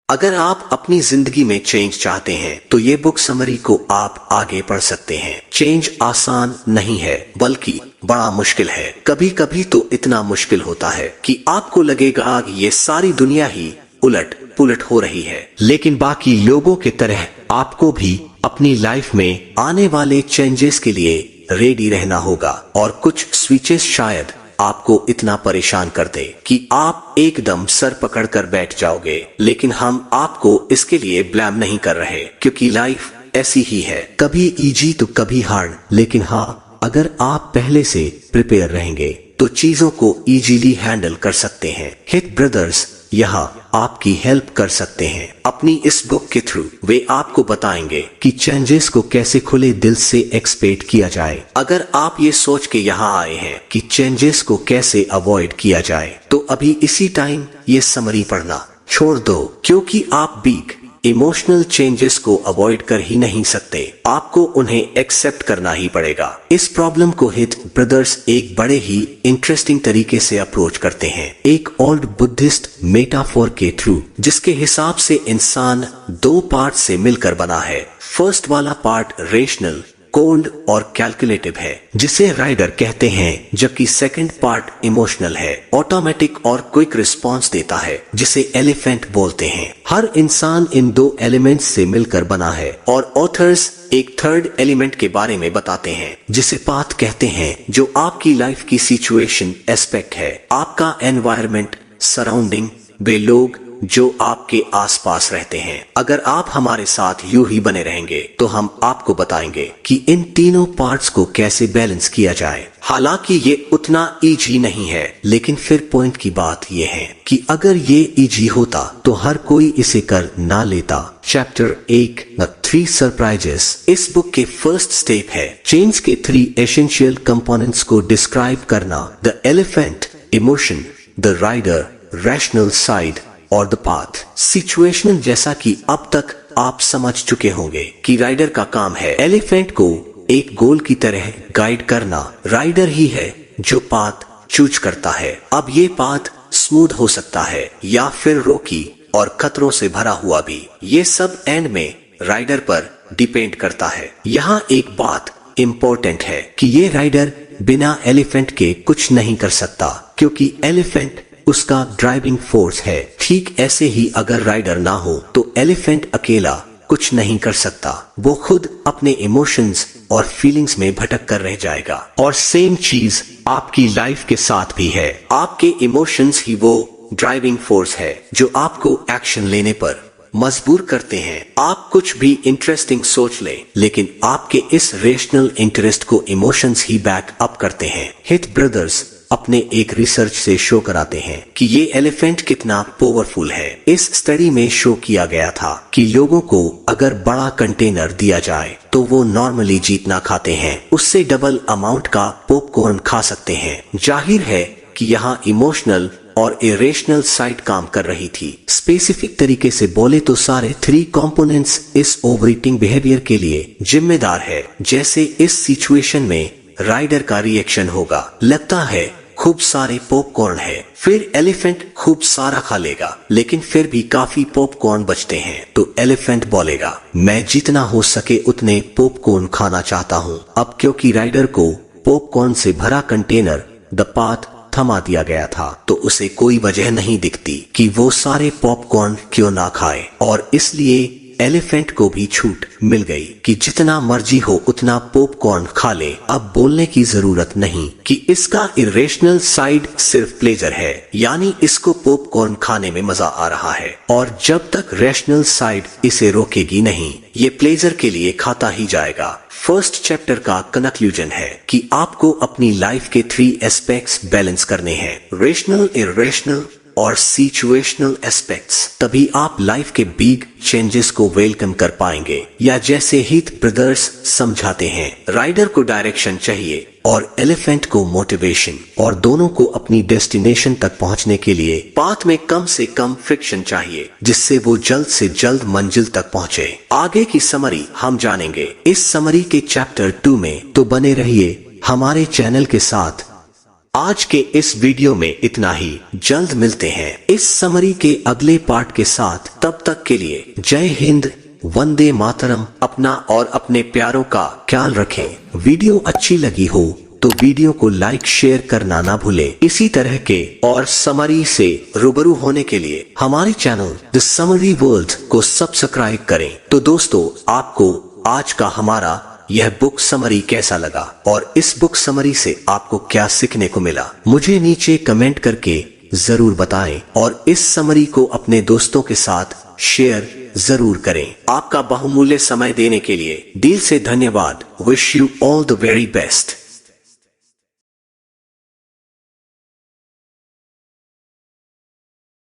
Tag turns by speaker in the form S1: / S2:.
S1: अगर आप अपनी जिंदगी में चेंज चाहते हैं तो ये बुक समरी को आप आगे पढ़ सकते हैं। चेंज आसान नहीं है बल्कि बड़ा मुश्किल है। कभी कभी तो इतना मुश्किल होता है कि आपको लगेगा कि ये सारी दुनिया ही उलट पुलट हो रही है, लेकिन बाकी लोगों की तरह आपको भी अपनी लाइफ में आने वाले चेंजेस के लिए रेडी रहना होगा। और कुछ स्विचेस शायद आपको इतना परेशान कर दे कि आप एकदम सर पकड़कर बैठ जाओगे, लेकिन हम आपको इसके लिए ब्लेम नहीं कर रहे, क्योंकि लाइफ ऐसी ही है, कभी इजी तो कभी हार्ड। लेकिन हाँ, अगर आप पहले से प्रिपेयर रहेंगे तो चीजों को इजीली हैंडल कर सकते हैं। हित ब्रदर्स यहाँ आपकी हेल्प कर सकते हैं। अपनी इस बुक के थ्रू वे आपको बताएंगे कि चेंजेस को कैसे खुले दिल से एक्सपेक्ट किया जाए। अगर आप ये सोच के यहाँ आए हैं कि चेंजेस को कैसे अवॉइड किया जाए, तो अभी इसी टाइम ये समरी पढ़ना छोड़ दो, क्योंकि आप बिग इमोशनल चेंजेस को अवॉइड कर ही नहीं सकते, आपको उन्हें एक्सेप्ट करना ही पड़ेगा। इस प्रॉब्लम को हित ब्रदर्स एक बड़े ही इंटरेस्टिंग तरीके से अप्रोच करते हैं, एक ओल्ड बुद्धिस्ट मेटाफोर के थ्रू, जिसके हिसाब से इंसान दो पार्ट से मिलकर बना है। फर्स्ट वाला पार्ट रेशनल, कोल्ड और कैलकुलेटिव है, जिसे राइडर कहते हैं, जबकि सेकंड पार्ट इमोशनल है, ऑटोमेटिक और क्विक रिस्पांस देता है, जिसे एलिफेंट बोलते हैं। हर इंसान इन दो एलिमेंट्स से मिलकर बना है, और ऑथर्स एक थर्ड एलिमेंट के बारे में बताते हैं, जिसे पाथ कहते हैं, जो आपकी लाइफ की सिचुएशन एस्पेक्ट है, आपका एनवायरनमेंट, सराउंडिंग, वे लोग जो आपके आसपास रहते हैं। अगर आप हमारे साथ यूं ही बने रहेंगे तो हम आपको बताएंगे कि इन तीनों पार्ट्स को कैसे बैलेंस किया जाए। हालांकि ये उतना इजी नहीं है, लेकिन फिर पॉइंट की बात ये है कि अगर ये इजी होता तो हर कोई इसे कर ना लेता। चैप्टर 1 द 3 सरप्राइजेस इस बुक के फर्स्ट स्टेप है चेंज के 3 एसेंशियल कंपोनेंट्स को डिस्क्राइब करना, the elephant, emotion, the rider, rational side और द पाथ, सिचुएशनल। जैसा कि अब तक आप समझ चुके होंगे कि राइडर का काम है एलिफेंट को एक गोल की तरह गाइड करना, राइडर ही है जो पाथ चूज करता है। अब ये पाथ स्मूथ हो सकता है या फिर रोकी और खतरों से भरा हुआ भी, ये सब एंड में राइडर पर डिपेंड करता है। यहाँ एक बात इम्पोर्टेंट है कि ये राइडर बिना एलिफेंट के कुछ नहीं कर सकता, क्योंकि एलिफेंट उसका ड्राइविंग फोर्स है। ठीक ऐसे ही अगर राइडर ना हो तो एलिफेंट अकेला कुछ नहीं कर सकता, वो खुद अपने इमोशंस और फीलिंग्स में भटक कर रह जाएगा। और सेम चीज आपकी लाइफ के साथ भी है, आपके इमोशंस ही वो ड्राइविंग फोर्स है जो आपको एक्शन लेने पर मजबूर करते हैं। आप कुछ भी इंटरेस्टिंग सोच ले, लेकिन आपके इस रेशनल इंटरेस्ट को इमोशंस ही बैक अप करते हैं। हित ब्रदर्स अपने एक रिसर्च से शो कराते हैं कि ये एलिफेंट कितना पावरफुल है। इस स्टडी में शो किया गया था कि लोगों को अगर बड़ा कंटेनर दिया जाए तो वो नॉर्मली जितना खाते हैं उससे डबल अमाउंट का पॉपकॉर्न खा सकते हैं। जाहिर है कि यहाँ इमोशनल और इरेशनल साइड काम कर रही थी। स्पेसिफिक तरीके से बोले तो सारे 3 कंपोनेंट्स इस ओवर ईटिंग बिहेवियर के लिए जिम्मेदार है। जैसे इस सिचुएशन में राइडर का रिएक्शन होगा, लगता है खूब सारे पॉपकॉर्न है, फिर एलिफेंट खूब सारा खा लेगा, लेकिन फिर भी काफी पॉपकॉर्न बचते हैं, तो एलिफेंट बोलेगा मैं जितना हो सके उतने पॉपकॉर्न खाना चाहता हूँ। अब क्योंकि राइडर को पॉपकॉर्न से भरा कंटेनर द पाथ थमा दिया गया था, तो उसे कोई वजह नहीं दिखती कि वो सारे पॉपकॉर्न क्यों ना खाए, और इसलिए एलिफेंट को भी छूट मिल गई कि जितना मर्जी हो उतना पॉपकॉर्न खा ले। अब बोलने की जरूरत नहीं कि इसका इरेशनल साइड सिर्फ प्लेजर है, यानी इसको पॉपकॉर्न खाने में मजा आ रहा है, और जब तक रैशनल साइड इसे रोकेगी नहीं, ये प्लेजर के लिए खाता ही जाएगा। फर्स्ट चैप्टर का कंक्लूजन है कि आपको अपनी लाइफ के 3 एस्पेक्ट्स बैलेंस करने हैं, रेशनल, इरेशनल और सिचुएशनल एस्पेक्ट्स। तभी आप लाइफ के बिग चेंजेस को वेलकम कर पाएंगे। या जैसे हित ब्रदर्स समझाते हैं, राइडर को डायरेक्शन चाहिए और एलिफेंट को मोटिवेशन, और दोनों को अपनी डेस्टिनेशन तक पहुंचने के लिए पाथ में कम से कम फ्रिक्शन चाहिए, जिससे वो जल्द से जल्द मंजिल तक पहुंचे। आगे की समरी हम जानेंगे इस समरी के चैप्टर 2 में, तो बने रहिए हमारे चैनल के साथ। आज के इस वीडियो में इतना ही। जल्द मिलते हैं इस समरी के अगले पार्ट के साथ। तब तक के लिए जय हिंद, वंदे मातरम। अपना और अपने प्यारों का ख्याल रखें। वीडियो अच्छी लगी हो तो वीडियो को लाइक शेयर करना ना भूलें। इसी तरह के और समरी से रूबरू होने के लिए हमारे चैनल द समरी वर्ल्ड को सब्सक्राइब करें। तो दोस्तों, आपको आज का हमारा यह बुक समरी कैसा लगा और इस बुक समरी से आपको क्या सीखने को मिला, मुझे नीचे कमेंट करके जरूर बताएं और इस समरी को अपने दोस्तों के साथ शेयर जरूर करें। आपका बहुमूल्य समय देने के लिए दिल से धन्यवाद। Wish you all the very best.